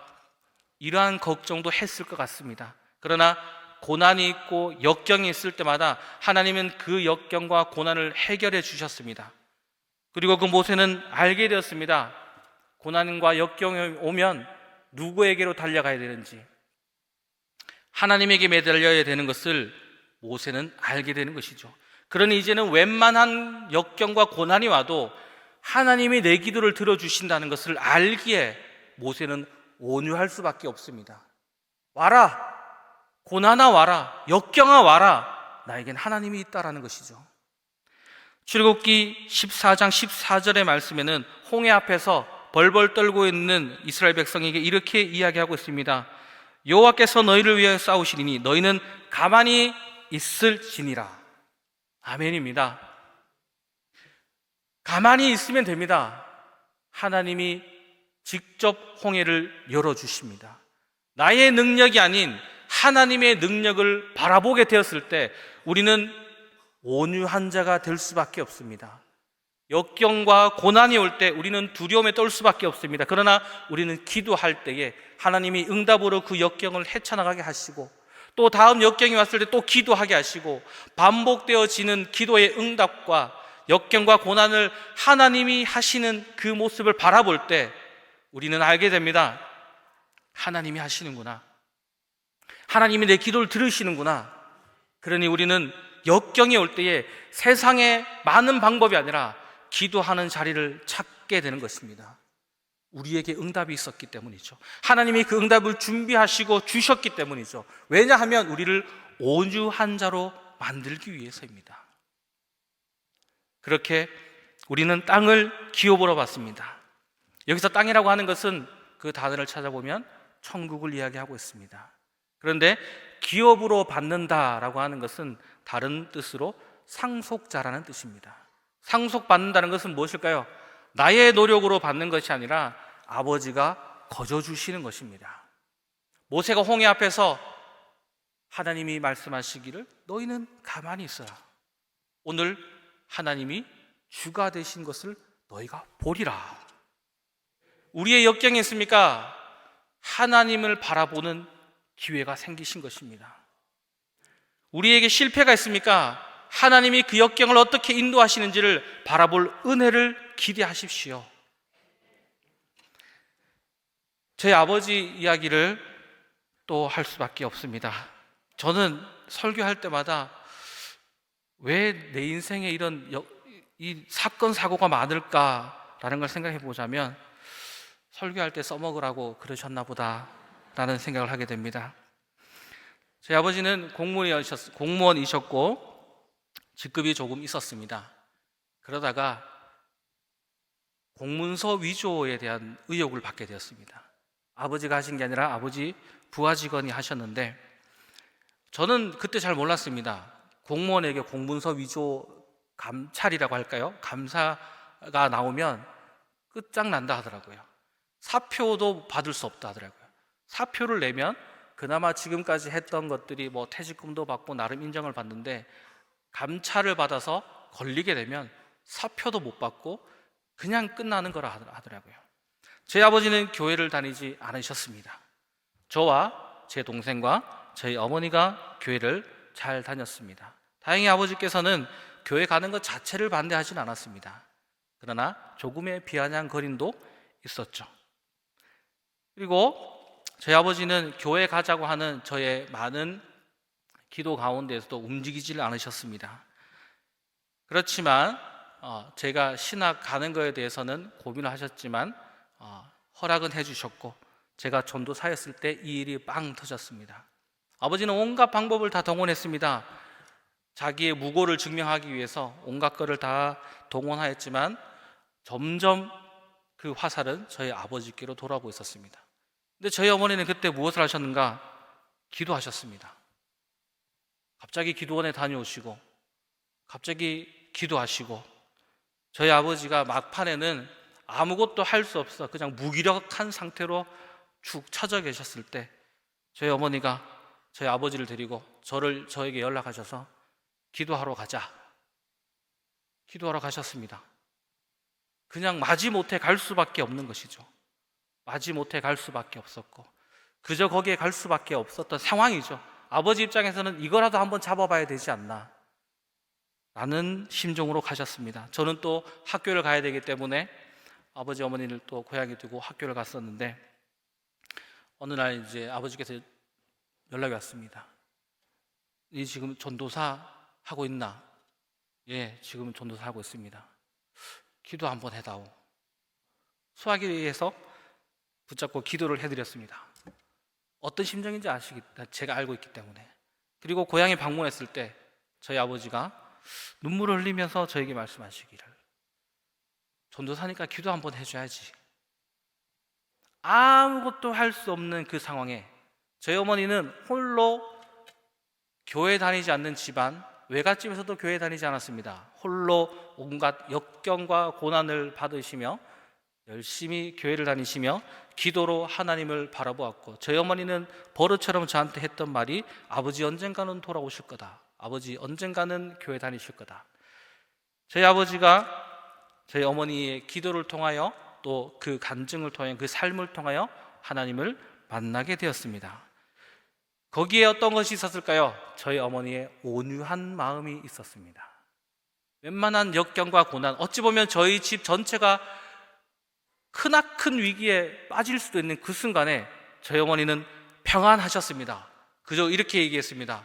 Speaker 1: 이러한 걱정도 했을 것 같습니다. 그러나 고난이 있고 역경이 있을 때마다 하나님은 그 역경과 고난을 해결해 주셨습니다. 그리고 그 모세는 알게 되었습니다. 고난과 역경이 오면 누구에게로 달려가야 되는지, 하나님에게 매달려야 되는 것을 모세는 알게 되는 것이죠. 그러니 이제는 웬만한 역경과 고난이 와도 하나님이 내 기도를 들어주신다는 것을 알기에 모세는 온유할 수밖에 없습니다. 와라, 고난아 와라, 역경아 와라, 나에겐 하나님이 있다라는 것이죠. 출애굽기 14장 14절의 말씀에는 홍해 앞에서 벌벌 떨고 있는 이스라엘 백성에게 이렇게 이야기하고 있습니다. 여호와께서 너희를 위하여 싸우시리니 너희는 가만히 있을지니라. 아멘입니다. 가만히 있으면 됩니다. 하나님이 직접 홍해를 열어주십니다. 나의 능력이 아닌 하나님의 능력을 바라보게 되었을 때 우리는 온유한 자가 될 수밖에 없습니다. 역경과 고난이 올 때 우리는 두려움에 떨 수밖에 없습니다. 그러나 우리는 기도할 때에 하나님이 응답으로 그 역경을 헤쳐나가게 하시고 또 다음 역경이 왔을 때 또 기도하게 하시고 반복되어지는 기도의 응답과 역경과 고난을 하나님이 하시는 그 모습을 바라볼 때 우리는 알게 됩니다. 하나님이 하시는구나. 하나님이 내 기도를 들으시는구나. 그러니 우리는 역경이 올 때에 세상에 많은 방법이 아니라 기도하는 자리를 찾게 되는 것입니다. 우리에게 응답이 있었기 때문이죠. 하나님이 그 응답을 준비하시고 주셨기 때문이죠. 왜냐하면 우리를 온유한 자로 만들기 위해서입니다. 그렇게 우리는 땅을 기업으로 받습니다. 여기서 땅이라고 하는 것은 그 단어를 찾아보면 천국을 이야기하고 있습니다. 그런데 기업으로 받는다라고 하는 것은 다른 뜻으로 상속자라는 뜻입니다. 상속받는다는 것은 무엇일까요? 나의 노력으로 받는 것이 아니라 아버지가 거저 주시는 것입니다. 모세가 홍해 앞에서 하나님이 말씀하시기를 너희는 가만히 있어라. 오늘 하나님이 주가 되신 것을 너희가 보리라. 우리의 역경이 있습니까? 하나님을 바라보는 기회가 생기신 것입니다. 우리에게 실패가 있습니까? 하나님이 그 역경을 어떻게 인도하시는지를 바라볼 은혜를 기대하십시오. 제 아버지 이야기를 또 할 수밖에 없습니다. 저는 설교할 때마다 왜 내 인생에 이런 이 사건 사고가 많을까라는 걸 생각해 보자면 설교할 때 써먹으라고 그러셨나 보다라는 생각을 하게 됩니다. 제 아버지는 공무원이셨고 직급이 조금 있었습니다. 그러다가 공문서 위조에 대한 의혹을 받게 되었습니다. 아버지가 하신 게 아니라 아버지 부하 직원이 하셨는데 저는 그때 잘 몰랐습니다. 공무원에게 공문서 위조 감찰이라고 할까요? 감사가 나오면 끝장난다 하더라고요. 사표도 받을 수 없다 하더라고요. 사표를 내면 그나마 지금까지 했던 것들이 뭐 퇴직금도 받고 나름 인정을 받는데 감찰을 받아서 걸리게 되면 사표도 못 받고 그냥 끝나는 거라 하더라고요. 제 아버지는 교회를 다니지 않으셨습니다. 저와 제 동생과 저희 어머니가 교회를 잘 다녔습니다. 다행히 아버지께서는 교회 가는 것 자체를 반대하진 않았습니다. 그러나 조금의 비아냥거림도 있었죠. 그리고 저희 아버지는 교회 가자고 하는 저의 많은 기도 가운데에서도 움직이지를 않으셨습니다. 그렇지만 제가 신학 가는 거에 대해서는 고민을 하셨지만 허락은 해주셨고 제가 전도사였을 때 이 일이 빵 터졌습니다. 아버지는 온갖 방법을 다 동원했습니다. 자기의 무고를 증명하기 위해서 온갖 것을 다 동원하였지만 점점 그 화살은 저희 아버지께로 돌아오고 있었습니다. 근데 저희 어머니는 그때 무엇을 하셨는가? 기도하셨습니다. 갑자기 기도원에 다녀오시고 갑자기 기도하시고 저희 아버지가 막판에는 아무것도 할 수 없어 그냥 무기력한 상태로 축 처져 계셨을 때 저희 어머니가 저희 아버지를 데리고 저에게 연락하셔서 기도하러 가자. 기도하러 가셨습니다. 그냥 마지못해 갈 수밖에 없는 것이죠. 마지못해 갈 수밖에 없었고 그저 거기에 갈 수밖에 없었던 상황이죠. 아버지 입장에서는 이거라도 한번 잡아봐야 되지 않나 라는 심정으로 가셨습니다. 저는 또 학교를 가야 되기 때문에 아버지 어머니를 또 고향에 두고 학교를 갔었는데 어느 날 이제 아버지께서 연락이 왔습니다. 니 지금 전도사 하고 있나? 예, 지금 전도사 하고 있습니다. 기도 한번 해다오. 소화기에 의해서 붙잡고 기도를 해드렸습니다. 어떤 심정인지 제가 알고 있기 때문에. 그리고 고향에 방문했을 때 저희 아버지가 눈물을 흘리면서 저에게 말씀하시기를 전도사니까 기도 한번 해줘야지. 아무것도 할 수 없는 그 상황에 저희 어머니는 홀로 교회 다니지 않는 집안, 외갓집에서도 교회 다니지 않았습니다. 홀로 온갖 역경과 고난을 받으시며 열심히 교회를 다니시며 기도로 하나님을 바라보았고 저희 어머니는 버릇처럼 저한테 했던 말이 아버지 언젠가는 돌아오실 거다. 아버지 언젠가는 교회 다니실 거다. 저희 아버지가 저희 어머니의 기도를 통하여 또 그 간증을 통하여 그 삶을 통하여 하나님을 만나게 되었습니다. 거기에 어떤 것이 있었을까요? 저희 어머니의 온유한 마음이 있었습니다. 웬만한 역경과 고난, 어찌 보면 저희 집 전체가 크나큰 위기에 빠질 수도 있는 그 순간에 저희 어머니는 평안하셨습니다. 그저 이렇게 얘기했습니다.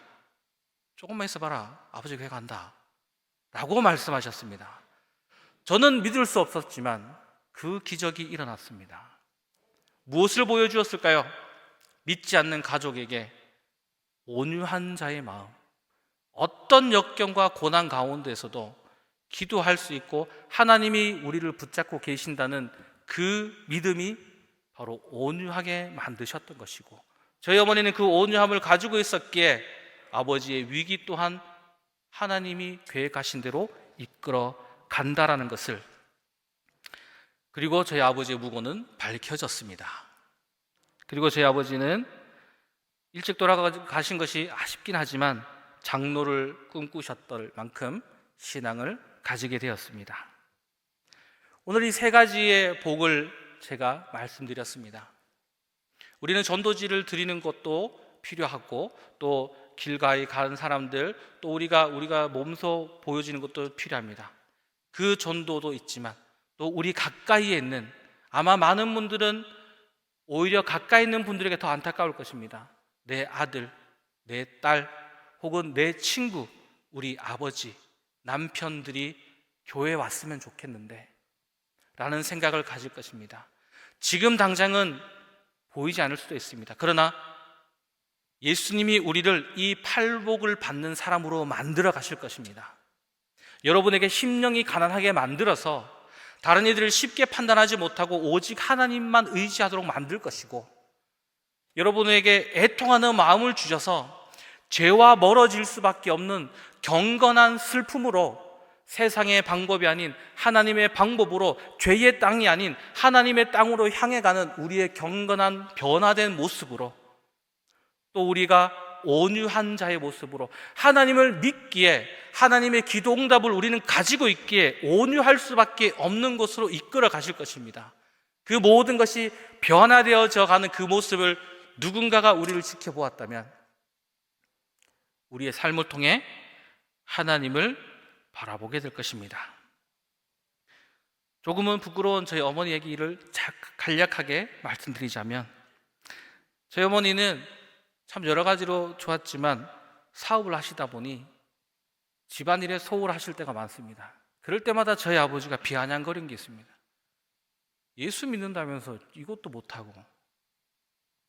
Speaker 1: 조금만 있어봐라, 아버지 교회 간다 라고 말씀하셨습니다. 저는 믿을 수 없었지만 그 기적이 일어났습니다. 무엇을 보여주었을까요? 믿지 않는 가족에게 온유한 자의 마음, 어떤 역경과 고난 가운데서도 기도할 수 있고 하나님이 우리를 붙잡고 계신다는 그 믿음이 바로 온유하게 만드셨던 것이고 저희 어머니는 그 온유함을 가지고 있었기에 아버지의 위기 또한 하나님이 계획하신 대로 이끌어 간다라는 것을, 그리고 저희 아버지의 무고는 밝혀졌습니다. 그리고 저희 아버지는 일찍 돌아가신 것이 아쉽긴 하지만 장로를 꿈꾸셨던 만큼 신앙을 가지게 되었습니다. 오늘 이 세 가지의 복을 제가 말씀드렸습니다. 우리는 전도지를 드리는 것도 필요하고 또 길가에 가는 사람들 또 우리가 몸소 보여지는 것도 필요합니다. 그 전도도 있지만 또 우리 가까이에 있는, 아마 많은 분들은 오히려 가까이 있는 분들에게 더 안타까울 것입니다. 내 아들, 내 딸 혹은 내 친구, 우리 아버지, 남편들이 교회에 왔으면 좋겠는데 라는 생각을 가질 것입니다. 지금 당장은 보이지 않을 수도 있습니다. 그러나 예수님이 우리를 이 팔복을 받는 사람으로 만들어 가실 것입니다. 여러분에게 심령이 가난하게 만들어서 다른 이들을 쉽게 판단하지 못하고 오직 하나님만 의지하도록 만들 것이고, 여러분에게 애통하는 마음을 주셔서 죄와 멀어질 수밖에 없는 경건한 슬픔으로 세상의 방법이 아닌 하나님의 방법으로, 죄의 땅이 아닌 하나님의 땅으로 향해 가는 우리의 경건한 변화된 모습으로, 또 우리가 온유한 자의 모습으로 하나님을 믿기에, 하나님의 기도 응답을 우리는 가지고 있기에 온유할 수밖에 없는 곳으로 이끌어 가실 것입니다. 그 모든 것이 변화되어져 가는 그 모습을 누군가가 우리를 지켜보았다면 우리의 삶을 통해 하나님을 바라보게 될 것입니다. 조금은 부끄러운 저희 어머니 얘기를 간략하게 말씀드리자면, 저희 어머니는 참 여러 가지로 좋았지만 사업을 하시다 보니 집안일에 소홀하실 때가 많습니다. 그럴 때마다 저희 아버지가 비아냥거린 게 있습니다. 예수 믿는다면서 이것도 못하고.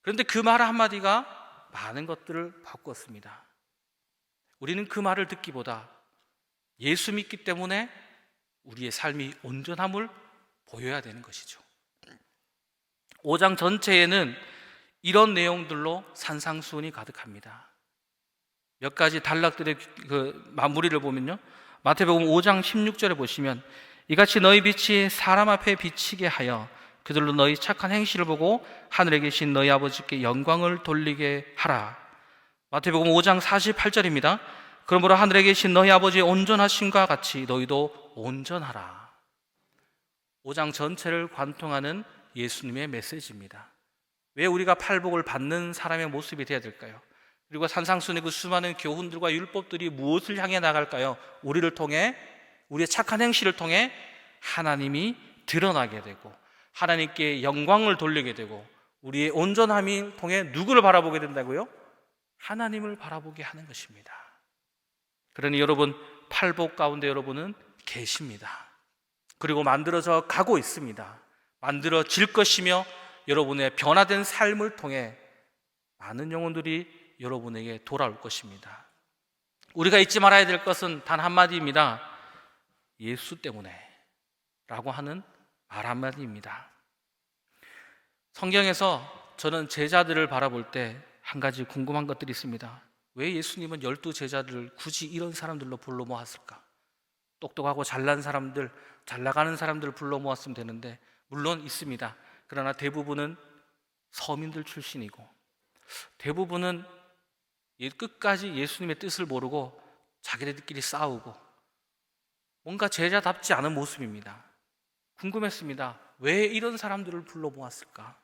Speaker 1: 그런데 그 말 한마디가 많은 것들을 바꾸었습니다. 우리는 그 말을 듣기보다 예수 믿기 때문에 우리의 삶이 온전함을 보여야 되는 것이죠. 5장 전체에는 이런 내용들로 산상수훈이 가득합니다. 몇 가지 단락들의 그 마무리를 보면요, 마태복음 5장 16절에 보시면 이같이 너희 빛이 사람 앞에 비치게 하여 그들로 너희 착한 행실을 보고 하늘에 계신 너희 아버지께 영광을 돌리게 하라. 마태복음 5장 48절입니다. 그러므로 하늘에 계신 너희 아버지의 온전하심과 같이 너희도 온전하라. 5장 전체를 관통하는 예수님의 메시지입니다. 왜 우리가 팔복을 받는 사람의 모습이 되어야 될까요? 그리고 산상순의 그 수많은 교훈들과 율법들이 무엇을 향해 나갈까요? 우리를 통해, 우리의 착한 행실을 통해 하나님이 드러나게 되고 하나님께 영광을 돌리게 되고 우리의 온전함을 통해 누구를 바라보게 된다고요? 하나님을 바라보게 하는 것입니다. 그러니 여러분, 팔복 가운데 여러분은 계십니다. 그리고 만들어져 가고 있습니다. 만들어질 것이며 여러분의 변화된 삶을 통해 많은 영혼들이 여러분에게 돌아올 것입니다. 우리가 잊지 말아야 될 것은 단 한마디입니다. 예수 때문에 라고 하는 말 한마디입니다. 성경에서 저는 제자들을 바라볼 때 한 가지 궁금한 것들이 있습니다. 왜 예수님은 12 제자들을 굳이 이런 사람들로 불러 모았을까? 똑똑하고 잘난 사람들, 잘 나가는 사람들을 불러 모았으면 되는데, 물론 있습니다. 그러나 대부분은 서민들 출신이고 대부분은 끝까지 예수님의 뜻을 모르고 자기들끼리 싸우고 뭔가 제자답지 않은 모습입니다. 궁금했습니다. 왜 이런 사람들을 불러 모았을까?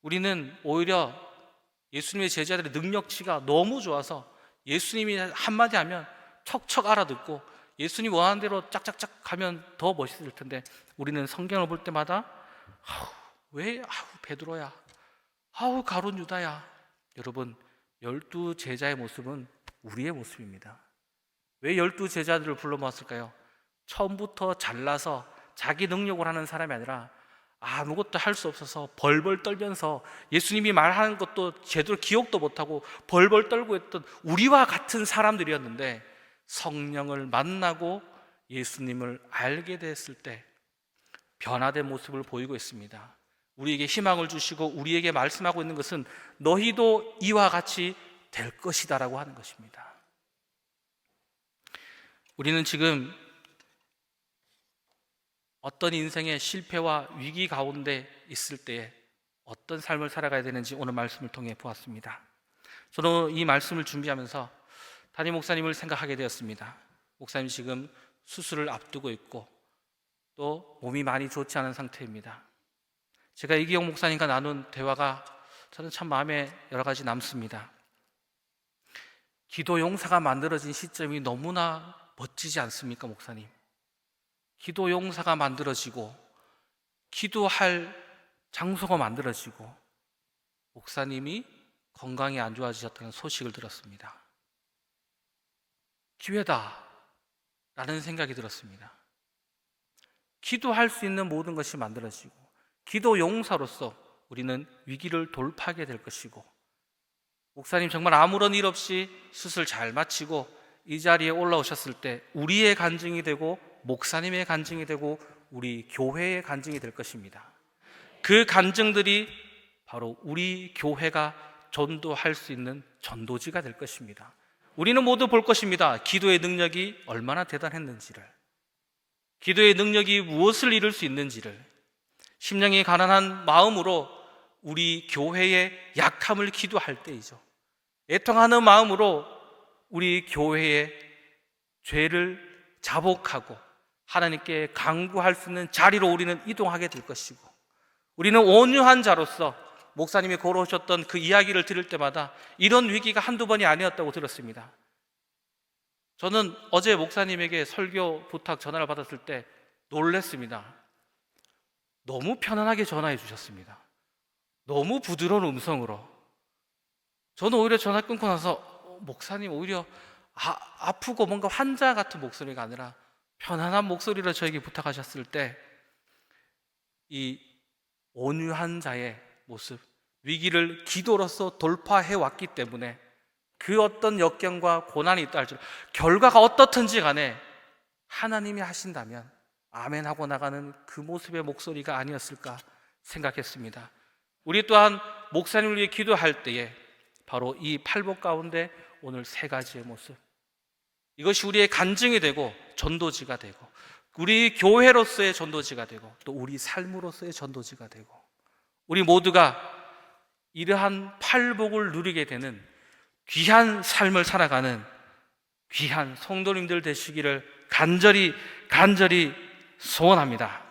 Speaker 1: 우리는 오히려 예수님의 제자들의 능력치가 너무 좋아서 예수님이 한마디 하면 척척 알아듣고 예수님 원하는 대로 짝짝짝 하면 더 멋있을 텐데, 우리는 성경을 볼 때마다 왜 베드로야, 가룟 유다야. 여러분, 12 제자의 모습은 우리의 모습입니다. 왜 12 제자들을 불러 모았을까요? 처음부터 잘나서 자기 능력을 하는 사람이 아니라 아무것도 할 수 없어서 벌벌 떨면서 예수님이 말하는 것도 제대로 기억도 못하고 벌벌 떨고 있던 우리와 같은 사람들이었는데, 성령을 만나고 예수님을 알게 됐을 때 변화된 모습을 보이고 있습니다. 우리에게 희망을 주시고 우리에게 말씀하고 있는 것은 너희도 이와 같이 될 것이다 라고 하는 것입니다. 우리는 지금 어떤 인생의 실패와 위기 가운데 있을 때에 어떤 삶을 살아가야 되는지 오늘 말씀을 통해 보았습니다. 저는 이 말씀을 준비하면서 담임 목사님을 생각하게 되었습니다. 목사님이 지금 수술을 앞두고 있고 또 몸이 많이 좋지 않은 상태입니다. 제가 이기영 목사님과 나눈 대화가 저는 참 마음에 여러 가지 남습니다. 기도 용사가 만들어진 시점이 너무나 멋지지 않습니까, 목사님? 기도 용사가 만들어지고 기도할 장소가 만들어지고 목사님이 건강이 안 좋아지셨다는 소식을 들었습니다. 기회다 라는 생각이 들었습니다. 기도할 수 있는 모든 것이 만들어지고 기도 용사로서 우리는 위기를 돌파하게 될 것이고, 목사님 정말 아무런 일 없이 수술 잘 마치고 이 자리에 올라오셨을 때 우리의 간증이 되고 목사님의 간증이 되고 우리 교회의 간증이 될 것입니다. 그 간증들이 바로 우리 교회가 전도할 수 있는 전도지가 될 것입니다. 우리는 모두 볼 것입니다. 기도의 능력이 얼마나 대단했는지를, 기도의 능력이 무엇을 이룰 수 있는지를, 심령이 가난한 마음으로 우리 교회의 약함을 기도할 때이죠. 애통하는 마음으로 우리 교회의 죄를 자복하고 하나님께 간구할 수 있는 자리로 우리는 이동하게 될 것이고, 우리는 온유한 자로서 목사님이 걸어오셨던 그 이야기를 들을 때마다 이런 위기가 한두 번이 아니었다고 들었습니다. 저는 어제 목사님에게 설교 부탁 전화를 받았을 때 놀랐습니다. 너무 편안하게 전화해 주셨습니다. 너무 부드러운 음성으로. 저는 오히려 전화 끊고 나서 목사님 오히려 아프고 뭔가 환자 같은 목소리가 아니라 편안한 목소리로 저에게 부탁하셨을 때 이 온유한 자의 모습, 위기를 기도로서 돌파해 왔기 때문에 그 어떤 역경과 고난이 있다 할지라도 결과가 어떻든지 간에 하나님이 하신다면 아멘 하고 나가는 그 모습의 목소리가 아니었을까 생각했습니다. 우리 또한 목사님을 위해 기도할 때에 바로 이 팔복 가운데 오늘 세 가지의 모습, 이것이 우리의 간증이 되고 전도지가 되고 우리 교회로서의 전도지가 되고 또 우리 삶으로서의 전도지가 되고 우리 모두가 이러한 팔복을 누리게 되는 귀한 삶을 살아가는 귀한 성도님들 되시기를 간절히 소원합니다.